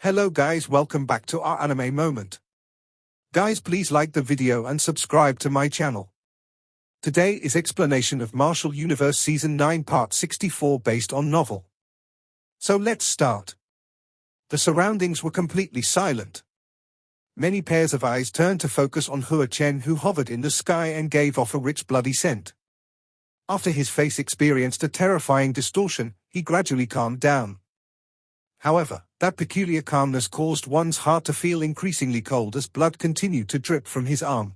Hello guys, welcome back to our anime moment. Guys, please like the video and subscribe to my channel. Today is explanation of Martial Universe Season 9 Part 64 based on novel. So let's start. The surroundings were completely silent. Many pairs of eyes turned to focus on Chen, who hovered in the sky and gave off a rich bloody scent. After his face experienced a terrifying distortion, he gradually calmed down. However, that peculiar calmness caused one's heart to feel increasingly cold as blood continued to drip from his arm.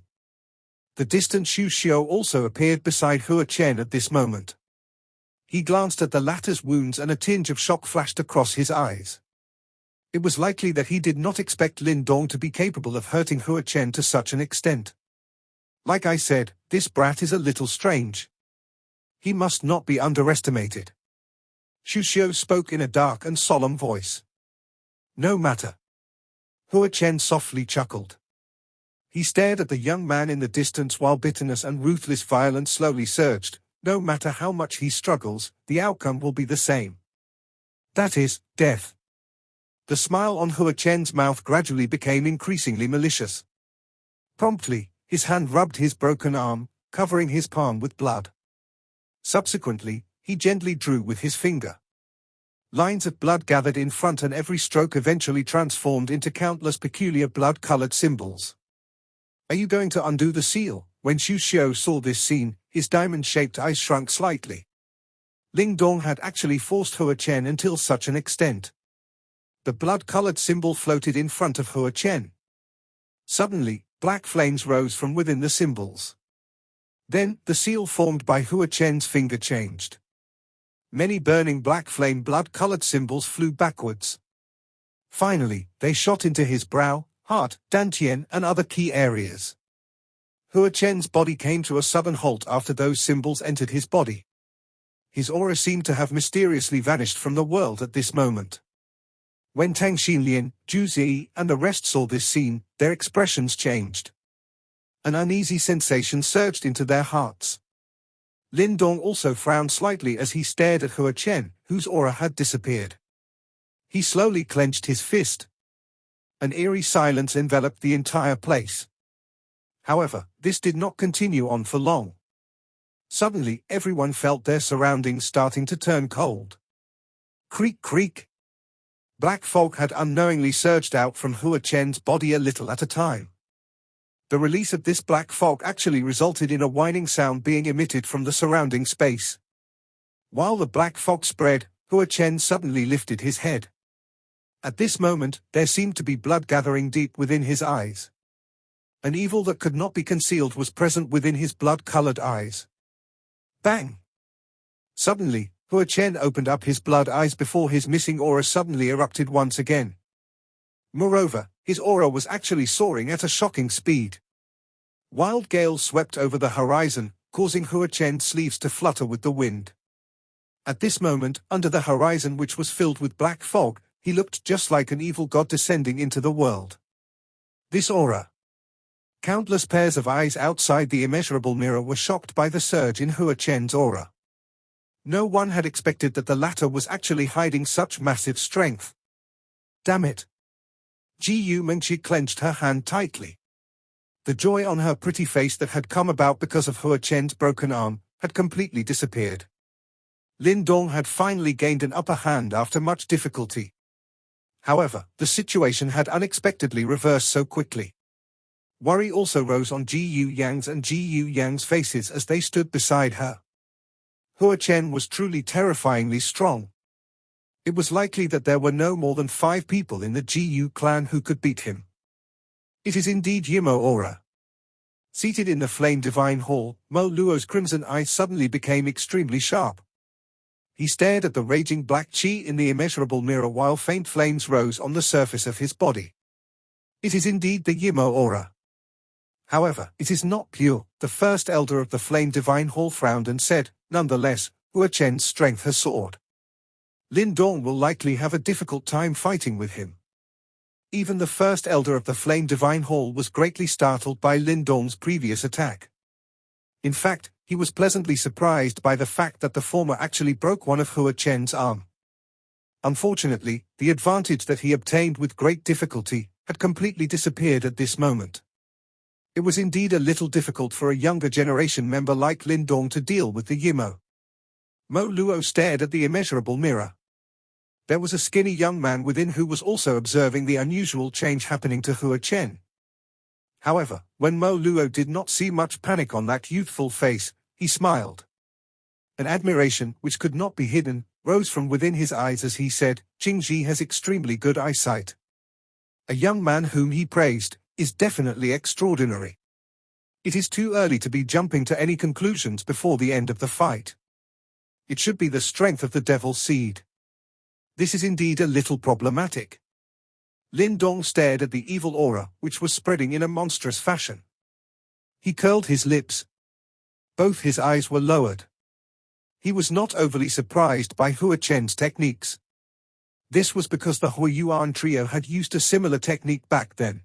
The distant Xu Xiu also appeared beside Chen at this moment. He glanced at the latter's wounds and a tinge of shock flashed across his eyes. It was likely that he did not expect Lin Dong to be capable of hurting Chen to such an extent. Like I said, this brat is a little strange. He must not be underestimated. Xu Xiu spoke in a dark and solemn voice. No matter. Chen softly chuckled. He stared at the young man in the distance while bitterness and ruthless violence slowly surged. No matter how much he struggles, the outcome will be the same. That is, death. The smile on Chen's mouth gradually became increasingly malicious. Promptly, his hand rubbed his broken arm, covering his palm with blood. Subsequently, he gently drew with his finger. Lines of blood gathered in front and every stroke eventually transformed into countless peculiar blood-colored symbols. Are you going to undo the seal? When Xu Xiu saw this scene, his diamond-shaped eyes shrunk slightly. Lin Dong had actually forced Chen until such an extent. The blood-colored symbol floated in front of Chen. Suddenly, black flames rose from within the symbols. Then, the seal formed by Chen's finger changed. Many burning black flame blood-colored symbols flew backwards. Finally, they shot into his brow, heart, dantian, and other key areas. Chen's body came to a sudden halt after those symbols entered his body. His aura seemed to have mysteriously vanished from the world at this moment. When Tang Xinlian, Zhu Zi, and the rest saw this scene, their expressions changed. An uneasy sensation surged into their hearts. Lin Dong also frowned slightly as he stared at Chen, whose aura had disappeared. He slowly clenched his fist. An eerie silence enveloped the entire place. However, this did not continue on for long. Suddenly, everyone felt their surroundings starting to turn cold. Creak, creak. Black fog had unknowingly surged out from Chen's body a little at a time. The release of this black fog actually resulted in a whining sound being emitted from the surrounding space. While the black fog spread, Chen suddenly lifted his head. At this moment, there seemed to be blood gathering deep within his eyes. An evil that could not be concealed was present within his blood-colored eyes. Bang! Suddenly, Chen opened up his blood eyes before his missing aura suddenly erupted once again. Moreover, his aura was actually soaring at a shocking speed. Wild gales swept over the horizon, causing Chen's sleeves to flutter with the wind. At this moment, under the horizon which was filled with black fog, he looked just like an evil god descending into the world. This aura. Countless pairs of eyes outside the immeasurable mirror were shocked by the surge in Chen's aura. No one had expected that the latter was actually hiding such massive strength. Damn it! Ji Mengqi clenched her hand tightly. The joy on her pretty face that had come about because of Chen's broken arm had completely disappeared. Lin Dong had finally gained an upper hand after much difficulty. However, the situation had unexpectedly reversed so quickly. Worry also rose on Ji Yang's and Ji Yang's faces as they stood beside her. Chen was truly terrifyingly strong. It was likely that there were no more than 5 people in the Ji clan who could beat him. It is indeed Yimo aura. Seated in the Flame Divine Hall, Mo Luo's crimson eyes suddenly became extremely sharp. He stared at the raging black chi in the immeasurable mirror while faint flames rose on the surface of his body. It is indeed the Yimo aura. However, it is not pure. The first elder of the Flame Divine Hall frowned and said, nonetheless, Chen's strength has soared. Lin Dong will likely have a difficult time fighting with him. Even the first elder of the Flame Divine Hall was greatly startled by Lin Dong's previous attack. In fact, he was pleasantly surprised by the fact that the former actually broke one of Chen's arm. Unfortunately, the advantage that he obtained with great difficulty had completely disappeared at this moment. It was indeed a little difficult for a younger generation member like Lin Dong to deal with the Yimo. Mo Luo stared at the immeasurable mirror. There was a skinny young man within who was also observing the unusual change happening to Hua Chen. However, when Mo Luo did not see much panic on that youthful face, he smiled. An admiration, which could not be hidden, rose from within his eyes as he said, "Jingji has extremely good eyesight. A young man whom he praised is definitely extraordinary. It is too early to be jumping to any conclusions before the end of the fight. It should be the strength of the devil's seed. This is indeed a little problematic." Lin Dong stared at the evil aura, which was spreading in a monstrous fashion. He curled his lips. Both his eyes were lowered. He was not overly surprised by Hua Chen's techniques. This was because the Hua Yuan trio had used a similar technique back then.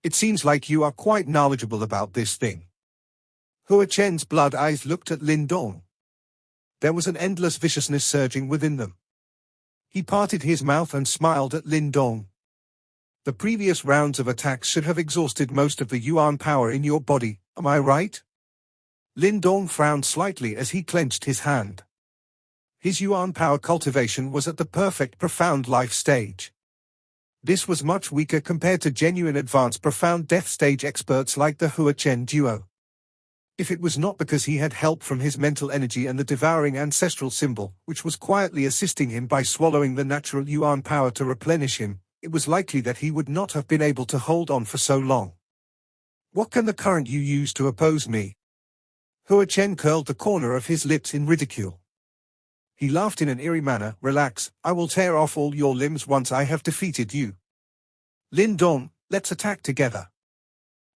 "It seems like you are quite knowledgeable about this thing." Hua Chen's blood eyes looked at Lin Dong. There was an endless viciousness surging within them. He parted his mouth and smiled at Lin Dong. "The previous rounds of attacks should have exhausted most of the Yuan power in your body, am I right?" Lin Dong frowned slightly as he clenched his hand. His Yuan power cultivation was at the perfect profound life stage. This was much weaker compared to genuine advanced profound death stage experts like the Hua Chen duo. If it was not because he had help from his mental energy and the devouring ancestral symbol, which was quietly assisting him by swallowing the natural Yuan power to replenish him, it was likely that he would not have been able to hold on for so long. "What can the current you use to oppose me?" Hua Chen curled the corner of his lips in ridicule. He laughed in an eerie manner. "Relax, I will tear off all your limbs once I have defeated you." "Lin Dong, let's attack together."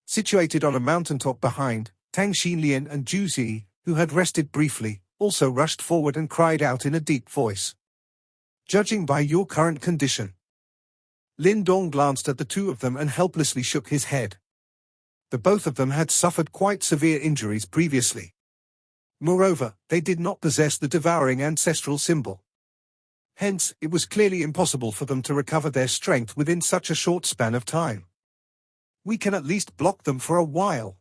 Situated on a mountaintop behind, Tang Xinlian and Zhu Zi, who had rested briefly, also rushed forward and cried out in a deep voice. "Judging by your current condition." Lin Dong glanced at the two of them and helplessly shook his head. The both of them had suffered quite severe injuries previously. Moreover, they did not possess the devouring ancestral symbol. Hence, it was clearly impossible for them to recover their strength within such a short span of time. "We can at least block them for a while."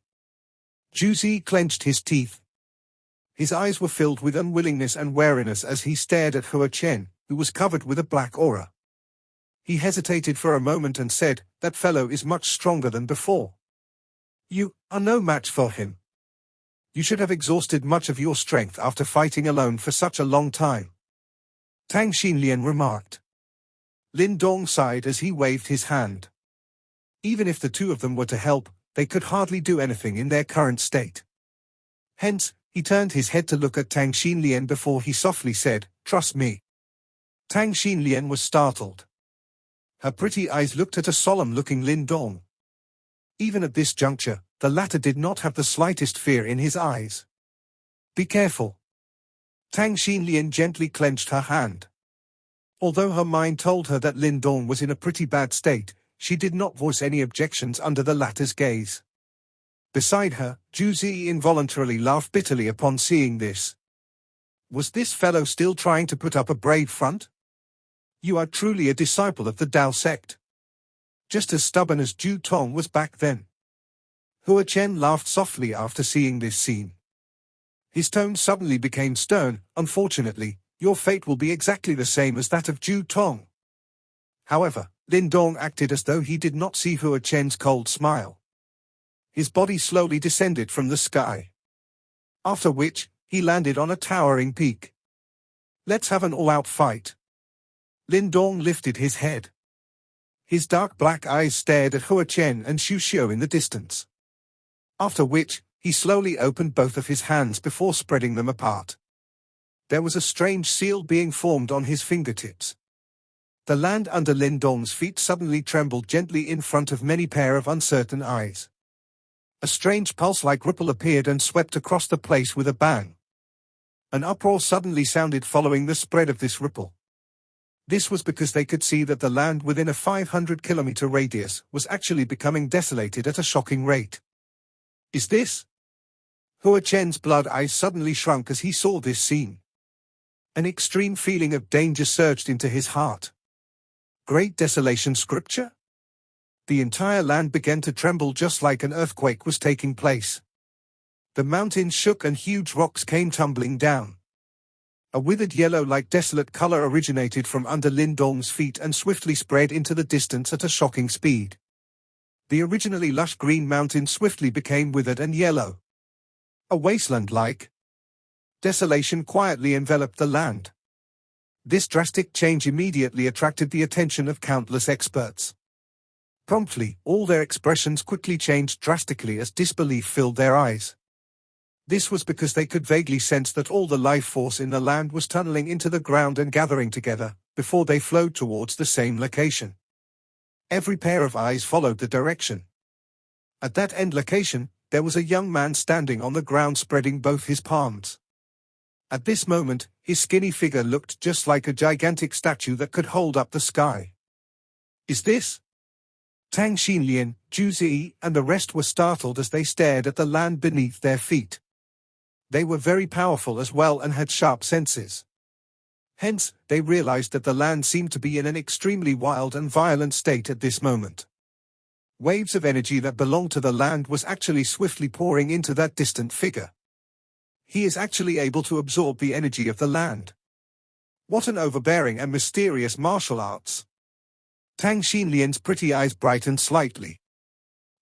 Zhu Zi clenched his teeth. His eyes were filled with unwillingness and wariness as he stared at Hua Chen, who was covered with a black aura. He hesitated for a moment and said, "That fellow is much stronger than before. You are no match for him. You should have exhausted much of your strength after fighting alone for such a long time." Tang Xinlian remarked. Lin Dong sighed as he waved his hand. Even if the two of them were to help, they could hardly do anything in their current state. Hence, he turned his head to look at Tang Xinlian before he softly said, "Trust me." Tang Xinlian was startled. Her pretty eyes looked at a solemn-looking Lin Dong. Even at this juncture, the latter did not have the slightest fear in his eyes. "Be careful." Tang Xinlian gently clenched her hand. Although her mind told her that Lin Dong was in a pretty bad state, she did not voice any objections under the latter's gaze. Beside her, Zhu Zi involuntarily laughed bitterly upon seeing this. Was this fellow still trying to put up a brave front? You are truly a disciple of the Tao sect. Just as stubborn as Zhu Tong was back then. Hua Chen laughed softly after seeing this scene. His tone suddenly became stern. "Unfortunately, your fate will be exactly the same as that of Zhu Tong." However, Lin Dong acted as though he did not see Hua Chen's cold smile. His body slowly descended from the sky. After which, he landed on a towering peak. "Let's have an all-out fight." Lin Dong lifted his head. His dark black eyes stared at Hua Chen and Xu Xiu in the distance. After which, he slowly opened both of his hands before spreading them apart. There was a strange seal being formed on his fingertips. The land under Lin Dong's feet suddenly trembled gently in front of many pair of uncertain eyes. A strange pulse-like ripple appeared and swept across the place with a bang. An uproar suddenly sounded following the spread of this ripple. This was because they could see that the land within a 500-kilometer radius was actually becoming desolated at a shocking rate. Is this? Hua Chen's blood eyes suddenly shrunk as he saw this scene. An extreme feeling of danger surged into his heart. Great Desolation scripture? The entire land began to tremble just like an earthquake was taking place. The mountains shook and huge rocks came tumbling down. A withered yellow-like desolate color originated from under Lin Dong's feet and swiftly spread into the distance at a shocking speed. The originally lush green mountain swiftly became withered and yellow. A wasteland-like desolation quietly enveloped the land. This drastic change immediately attracted the attention of countless experts. Promptly, all their expressions quickly changed drastically as disbelief filled their eyes. This was because they could vaguely sense that all the life force in the land was tunneling into the ground and gathering together, before they flowed towards the same location. Every pair of eyes followed the direction. At that end location, there was a young man standing on the ground spreading both his palms. At this moment, his skinny figure looked just like a gigantic statue that could hold up the sky. Is this? Tang Xinlian, Zhu Zi, and the rest were startled as they stared at the land beneath their feet. They were very powerful as well and had sharp senses. Hence, they realized that the land seemed to be in an extremely wild and violent state at this moment. Waves of energy that belonged to the land was actually swiftly pouring into that distant figure. He is actually able to absorb the energy of the land. What an overbearing and mysterious martial arts! Tang Xinlian's pretty eyes brightened slightly.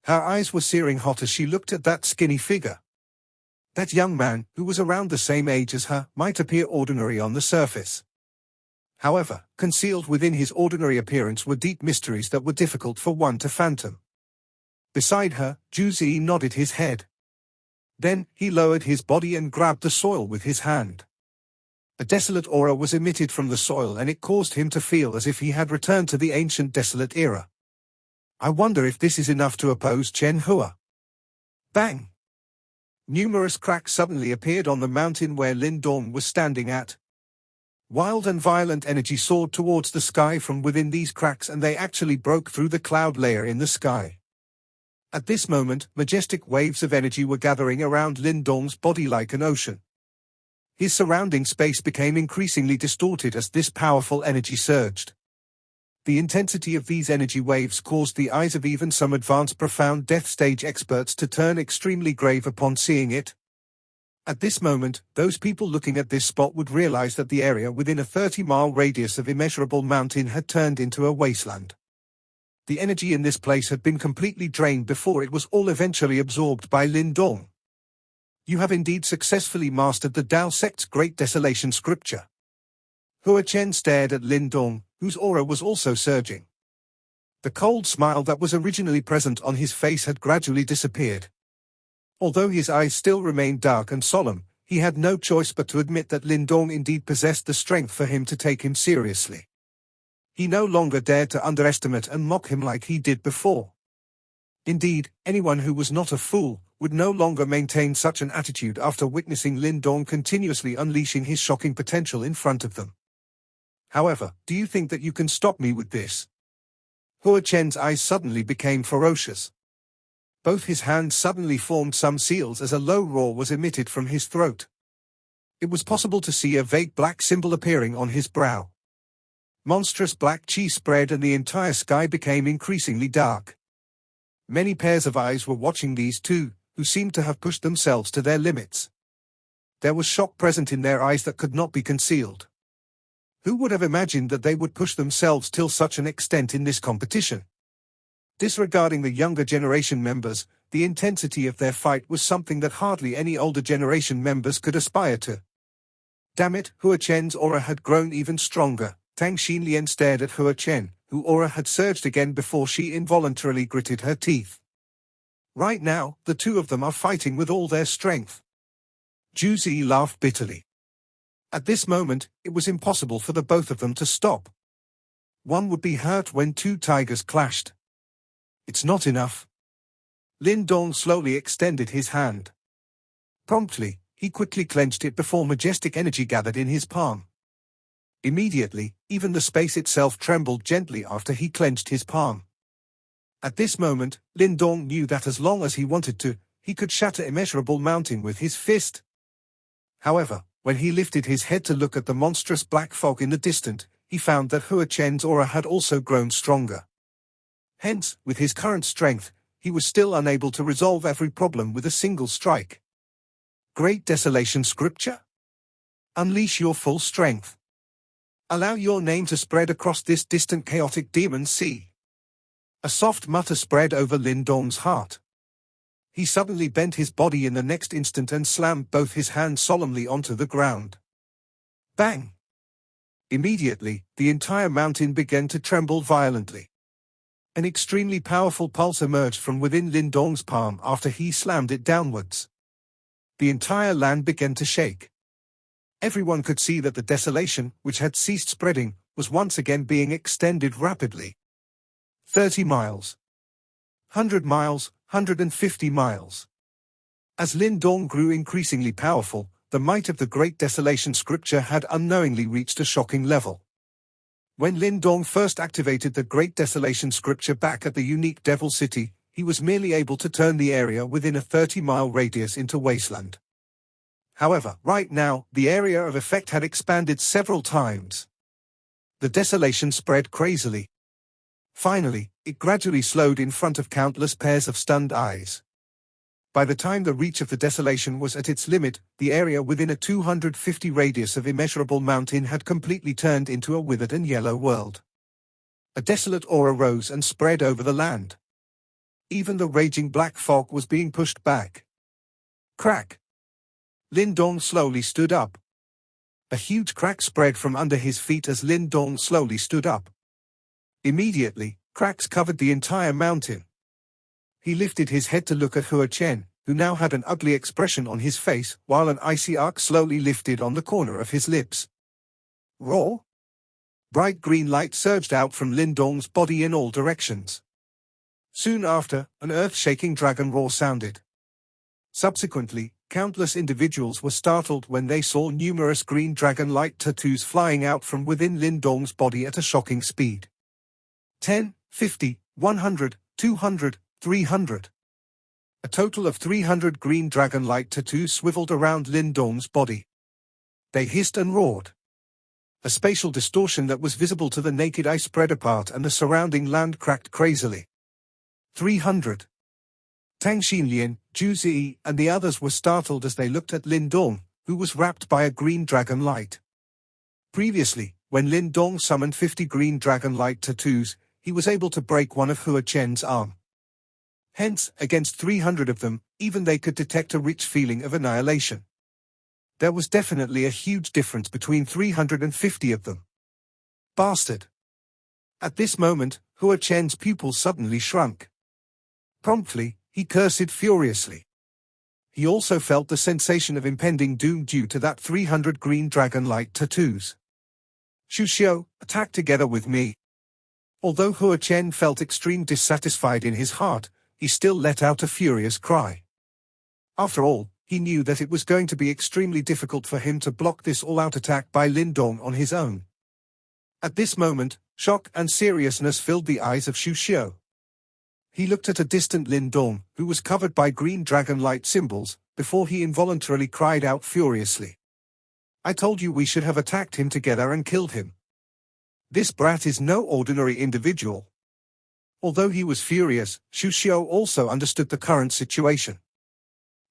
Her eyes were searing hot as she looked at that skinny figure. That young man, who was around the same age as her, might appear ordinary on the surface. However, concealed within his ordinary appearance were deep mysteries that were difficult for one to fathom. Beside her, Zhu Zi nodded his head. Then, he lowered his body and grabbed the soil with his hand. A desolate aura was emitted from the soil and it caused him to feel as if he had returned to the ancient desolate era. I wonder if this is enough to oppose Chen Hua. Bang! Numerous cracks suddenly appeared on the mountain where Lin Dong was standing at. Wild and violent energy soared towards the sky from within these cracks and they actually broke through the cloud layer in the sky. At this moment, majestic waves of energy were gathering around Lin Dong's body like an ocean. His surrounding space became increasingly distorted as this powerful energy surged. The intensity of these energy waves caused the eyes of even some advanced profound death stage experts to turn extremely grave upon seeing it. At this moment, those people looking at this spot would realize that the area within a 30-mile radius of immeasurable mountain had turned into a wasteland. The energy in this place had been completely drained before it was all eventually absorbed by Lin Dong. You have indeed successfully mastered the Dao sect's Great Desolation scripture. Hua Chen stared at Lin Dong, whose aura was also surging. The cold smile that was originally present on his face had gradually disappeared. Although his eyes still remained dark and solemn, he had no choice but to admit that Lin Dong indeed possessed the strength for him to take him seriously. He no longer dared to underestimate and mock him like he did before. Indeed, anyone who was not a fool would no longer maintain such an attitude after witnessing Lin Dong continuously unleashing his shocking potential in front of them. However, do you think that you can stop me with this? Hua Chen's eyes suddenly became ferocious. Both his hands suddenly formed some seals as a low roar was emitted from his throat. It was possible to see a vague black symbol appearing on his brow. Monstrous black chi spread and the entire sky became increasingly dark. Many pairs of eyes were watching these two, who seemed to have pushed themselves to their limits. There was shock present in their eyes that could not be concealed. Who would have imagined that they would push themselves till such an extent in this competition? Disregarding the younger generation members, the intensity of their fight was something that hardly any older generation members could aspire to. Damn it, Hua Chen's aura had grown even stronger. Tang Xinlian stared at Hua Chen, whose aura had surged again before she involuntarily gritted her teeth. Right now, the two of them are fighting with all their strength. Zhu Zi laughed bitterly. At this moment, it was impossible for the both of them to stop. One would be hurt when two tigers clashed. It's not enough. Lin Dong slowly extended his hand. Promptly, he quickly clenched it before majestic energy gathered in his palm. Immediately, even the space itself trembled gently after he clenched his palm. At this moment, Lin Dong knew that as long as he wanted to, he could shatter immeasurable mountain with his fist. However, When he lifted his head to look at the monstrous black fog in the distance, he found that Hua Chen's aura had also grown stronger. Hence, with his current strength, he was still unable to resolve every problem with a single strike. Great Desolation Scripture? Unleash your full strength. Allow your name to spread across this distant chaotic demon sea. A soft mutter spread over Lin Dong's heart. He suddenly bent his body in the next instant and slammed both his hands solemnly onto the ground. Bang! Immediately, the entire mountain began to tremble violently. An extremely powerful pulse emerged from within Lin Dong's palm after he slammed it downwards. The entire land began to shake. Everyone could see that the desolation, which had ceased spreading, was once again being extended rapidly. 30 miles. 100 miles, 150 miles. As Lin Dong grew increasingly powerful, the might of the Great Desolation Scripture had unknowingly reached a shocking level. When Lin Dong first activated the Great Desolation Scripture back at the unique Devil City, he was merely able to turn the area within a 30-mile radius into wasteland. However, right now, the area of effect had expanded several times. The desolation spread crazily. Finally, it gradually slowed in front of countless pairs of stunned eyes. By the time the reach of the desolation was at its limit, the area within a 250 radius of immeasurable mountain had completely turned into a withered and yellow world. A desolate aura rose and spread over the land. Even the raging black fog was being pushed back. Crack! Lin Dong slowly stood up. A huge crack spread from under his feet as Lin Dong slowly stood up. Immediately, cracks covered the entire mountain. He lifted his head to look at Hua Chen, who now had an ugly expression on his face, while an icy arc slowly lifted on the corner of his lips. Roar! Bright green light surged out from Lin Dong's body in all directions. Soon after, an earth-shaking dragon roar sounded. Subsequently, countless individuals were startled when they saw numerous green dragon-like tattoos flying out from within Lin Dong's body at a shocking speed. 10, 50, 100, 200, 300. A total of 300 green dragon-like tattoos swiveled around Lin Dong's body. They hissed and roared. A spatial distortion that was visible to the naked eye spread apart and the surrounding land cracked crazily. 300. Tang Xinlian, Zhu Zi, and the others were startled as they looked at Lin Dong, who was wrapped by a green dragon light. Previously, when Lin Dong summoned 50 green dragon light tattoos, he was able to break one of Hua Chen's arm. Hence, against 300 of them, even they could detect a rich feeling of annihilation. There was definitely a huge difference between 350 of them. Bastard! At this moment, Hua Chen's pupils suddenly shrunk. Promptly, he cursed furiously. He also felt the sensation of impending doom due to that 300 green dragon-like tattoos. Xu Xiu, attack together with me. Although Hua Chen felt extreme dissatisfied in his heart, he still let out a furious cry. After all, he knew that it was going to be extremely difficult for him to block this all-out attack by Lin Dong on his own. At this moment, shock and seriousness filled the eyes of Xu Xiu. He looked at a distant Lin Dong, who was covered by green dragon-light symbols, before he involuntarily cried out furiously. I told you we should have attacked him together and killed him. This brat is no ordinary individual. Although he was furious, Xu Xiu also understood the current situation.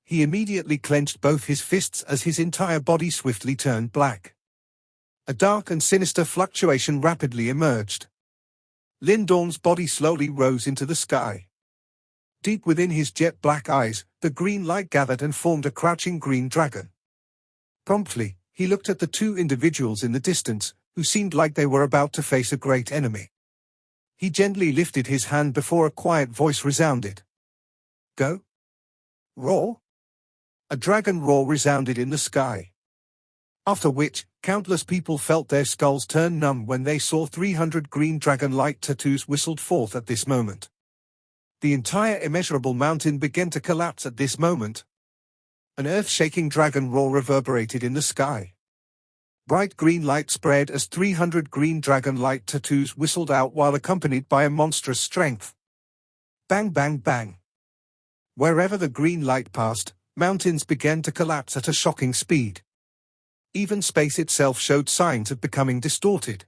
He immediately clenched both his fists as his entire body swiftly turned black. A dark and sinister fluctuation rapidly emerged. Lin Dong's body slowly rose into the sky. Deep within his jet-black eyes, the green light gathered and formed a crouching green dragon. Promptly, he looked at the two individuals in the distance, who seemed like they were about to face a great enemy. He gently lifted his hand before a quiet voice resounded. Go. Roar. A dragon roar resounded in the sky. After which, countless people felt their skulls turn numb when they saw 300 green dragon-like tattoos whistled forth at this moment. The entire immeasurable mountain began to collapse at this moment. An earth-shaking dragon roar reverberated in the sky. Bright green light spread as 300 green dragon-like tattoos whistled out while accompanied by a monstrous strength. Bang bang bang. Wherever the green light passed, mountains began to collapse at a shocking speed. Even space itself showed signs of becoming distorted.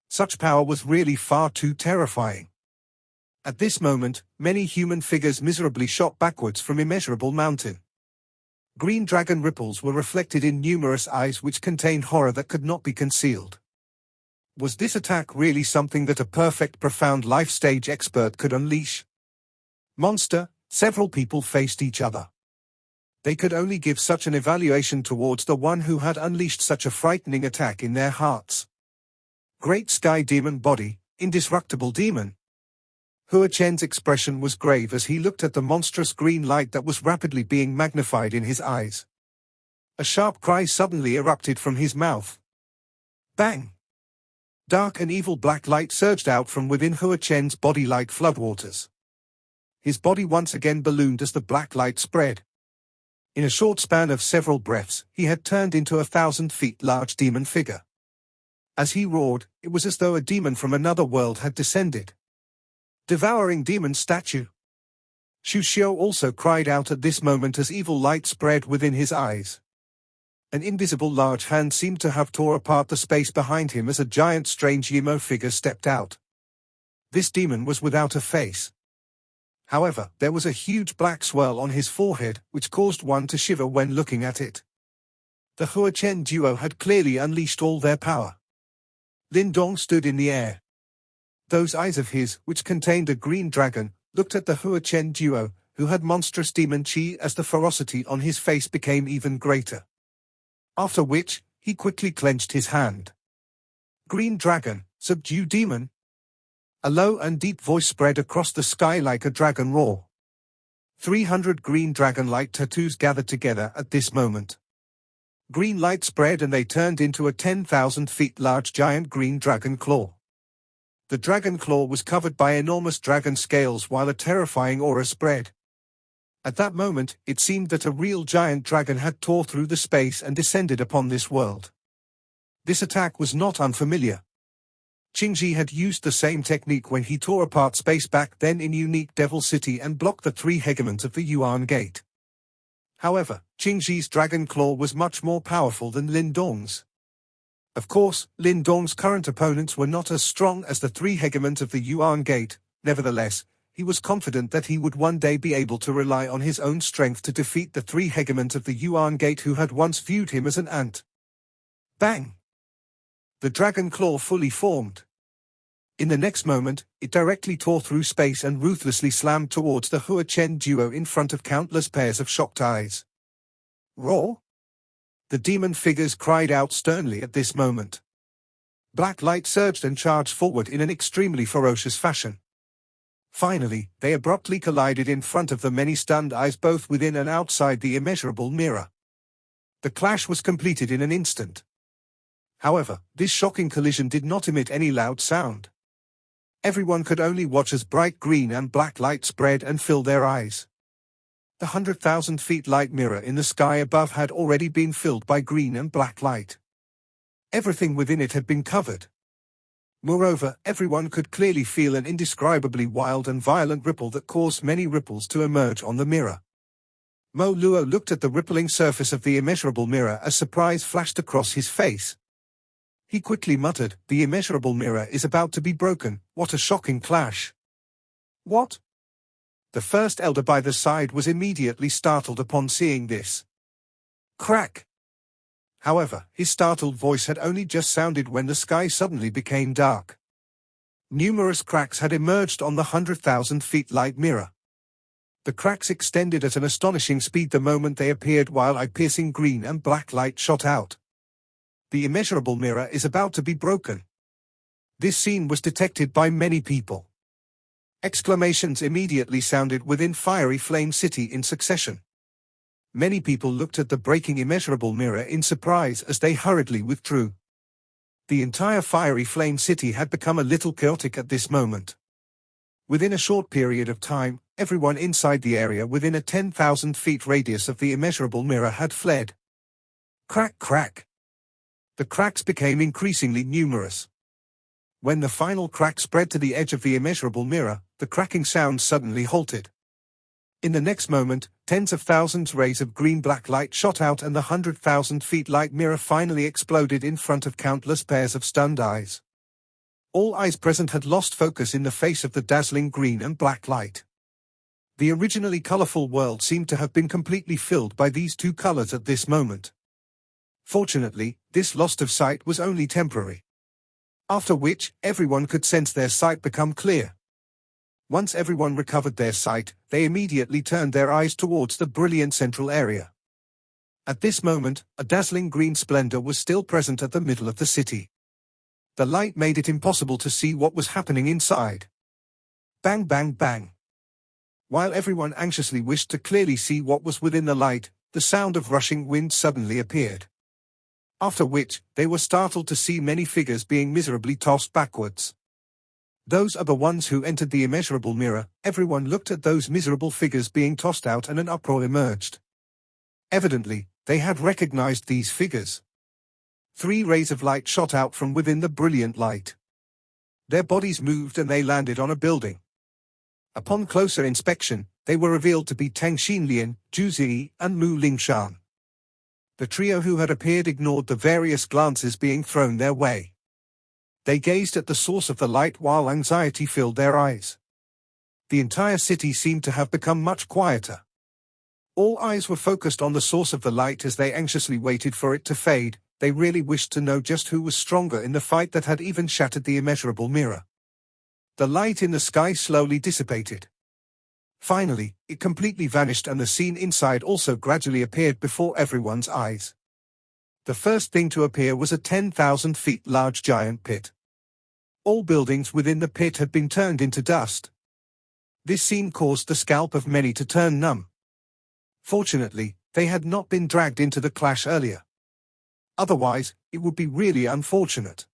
Such power was really far too terrifying. At this moment, many human figures miserably shot backwards from immeasurable mountain. Green dragon ripples were reflected in numerous eyes which contained horror that could not be concealed. Was this attack really something that a perfect profound life stage expert could unleash? Monster, several people faced each other. They could only give such an evaluation towards the one who had unleashed such a frightening attack in their hearts. Great Sky Demon Body, Indestructible Demon. Chen's expression was grave as he looked at the monstrous green light that was rapidly being magnified in his eyes. A sharp cry suddenly erupted from his mouth. Bang! Dark and evil black light surged out from within Chen's body like floodwaters. His body once again ballooned as the black light spread. In a short span of several breaths, he had turned into a 1,000 feet large demon figure. As he roared, it was as though a demon from another world had descended. Devouring demon statue. Shu Xiao also cried out at this moment as evil light spread within his eyes. An invisible large hand seemed to have tore apart the space behind him as a giant strange Yimo figure stepped out. This demon was without a face. However, there was a huge black swirl on his forehead, which caused one to shiver when looking at it. The Chen duo had clearly unleashed all their power. Lin Dong stood in the air. Those eyes of his, which contained a green dragon, looked at the Chen duo, who had monstrous demon chi as the ferocity on his face became even greater. After which, he quickly clenched his hand. Green dragon, subdue demon. A low and deep voice spread across the sky like a dragon roar. 300 green dragon-like tattoos gathered together at this moment. Green light spread and they turned into a 10,000 feet large giant green dragon claw. The dragon claw was covered by enormous dragon scales while a terrifying aura spread. At that moment, it seemed that a real giant dragon had tore through the space and descended upon this world. This attack was not unfamiliar. Qingji had used the same technique when he tore apart space back then in unique Devil City and blocked the 3 hegemons of the Yuan Gate. However, Qingji's dragon claw was much more powerful than Lin Dong's. Of course, Lin Dong's current opponents were not as strong as the 3 hegemons of the Yuan Gate. Nevertheless, he was confident that he would one day be able to rely on his own strength to defeat the 3 hegemons of the Yuan Gate who had once viewed him as an ant. Bang! The dragon claw fully formed. In the next moment, it directly tore through space and ruthlessly slammed towards the Chen duo in front of countless pairs of shocked eyes. Roar! The demon figures cried out sternly at this moment. Black light surged and charged forward in an extremely ferocious fashion. Finally, they abruptly collided in front of the many stunned eyes both within and outside the immeasurable mirror. The clash was completed in an instant. However, this shocking collision did not emit any loud sound. Everyone could only watch as bright green and black light spread and fill their eyes. The 100,000 feet light mirror in the sky above had already been filled by green and black light. Everything within it had been covered. Moreover, everyone could clearly feel an indescribably wild and violent ripple that caused many ripples to emerge on the mirror. Mo Luo looked at the rippling surface of the immeasurable mirror as surprise flashed across his face. He quickly muttered, "The immeasurable mirror is about to be broken, what a shocking clash." What? The first elder by the side was immediately startled upon seeing this. Crack! However, his startled voice had only just sounded when the sky suddenly became dark. Numerous cracks had emerged on the 100,000 feet light mirror. The cracks extended at an astonishing speed the moment they appeared while eye-piercing green and black light shot out. The immeasurable mirror is about to be broken. This scene was detected by many people. Exclamations immediately sounded within Fiery Flame City in succession. Many people looked at the breaking immeasurable mirror in surprise as they hurriedly withdrew. The entire Fiery Flame City had become a little chaotic at this moment. Within a short period of time, everyone inside the area within a 10,000 feet radius of the immeasurable mirror had fled. Crack, crack. The cracks became increasingly numerous. When the final crack spread to the edge of the immeasurable mirror, the cracking sound suddenly halted. In the next moment, tens of thousands rays of green-black light shot out and the 100,000 feet light mirror finally exploded in front of countless pairs of stunned eyes. All eyes present had lost focus in the face of the dazzling green and black light. The originally colorful world seemed to have been completely filled by these two colors at this moment. Fortunately, this loss of sight was only temporary. After which, everyone could sense their sight become clear. Once everyone recovered their sight, they immediately turned their eyes towards the brilliant central area. At this moment, a dazzling green splendor was still present at the middle of the city. The light made it impossible to see what was happening inside. Bang, bang, bang. While everyone anxiously wished to clearly see what was within the light, the sound of rushing wind suddenly appeared. After which, they were startled to see many figures being miserably tossed backwards. Those are the ones who entered the immeasurable mirror. Everyone looked at those miserable figures being tossed out and an uproar emerged. Evidently, they had recognized these figures. 3 rays of light shot out from within the brilliant light. Their bodies moved and they landed on a building. Upon closer inspection, they were revealed to be Tang Xinlian, Zhu Ziyi, and Mu Lingshan. The trio who had appeared ignored the various glances being thrown their way. They gazed at the source of the light while anxiety filled their eyes. The entire city seemed to have become much quieter. All eyes were focused on the source of the light as they anxiously waited for it to fade. They really wished to know just who was stronger in the fight that had even shattered the immeasurable mirror. The light in the sky slowly dissipated. Finally, it completely vanished and the scene inside also gradually appeared before everyone's eyes. The first thing to appear was a 10,000 feet large giant pit. All buildings within the pit had been turned into dust. This scene caused the scalp of many to turn numb. Fortunately, they had not been dragged into the clash earlier. Otherwise, it would be really unfortunate.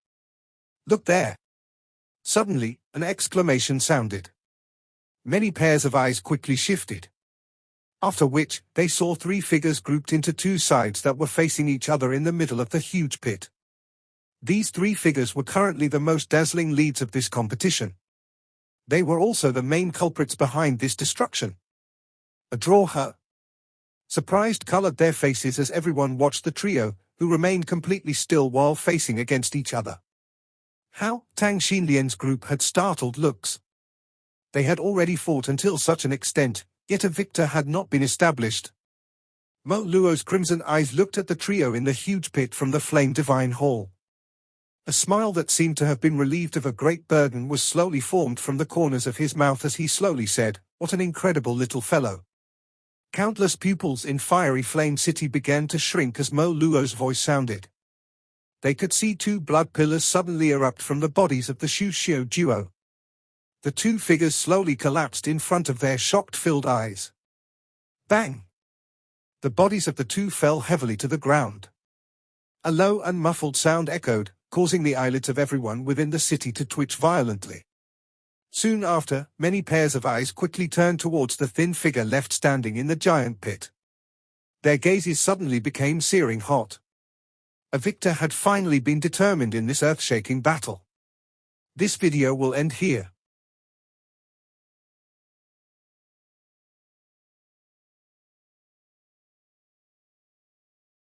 Look there! Suddenly, an exclamation sounded. Many pairs of eyes quickly shifted. After which, they saw 3 figures grouped into 2 sides that were facing each other in the middle of the huge pit. These 3 figures were currently the most dazzling leads of this competition. They were also the main culprits behind this destruction. A draw her. Surprised colored their faces as everyone watched the trio, who remained completely still while facing against each other. How? Tang Xinlian's group had startled looks. They had already fought until such an extent, yet a victor had not been established. Mo Luo's crimson eyes looked at the trio in the huge pit from the flame divine hall. A smile that seemed to have been relieved of a great burden was slowly formed from the corners of his mouth as he slowly said, "What an incredible little fellow." Countless pupils in Fiery Flame City began to shrink as Mo Luo's voice sounded. They could see 2 blood pillars suddenly erupt from the bodies of the Shu Xiu duo. The 2 figures slowly collapsed in front of their shocked-filled eyes. Bang! The bodies of the 2 fell heavily to the ground. A low and muffled sound echoed, causing the eyelids of everyone within the city to twitch violently. Soon after, many pairs of eyes quickly turned towards the thin figure left standing in the giant pit. Their gazes suddenly became searing hot. A victor had finally been determined in this earth-shaking battle. This video will end here.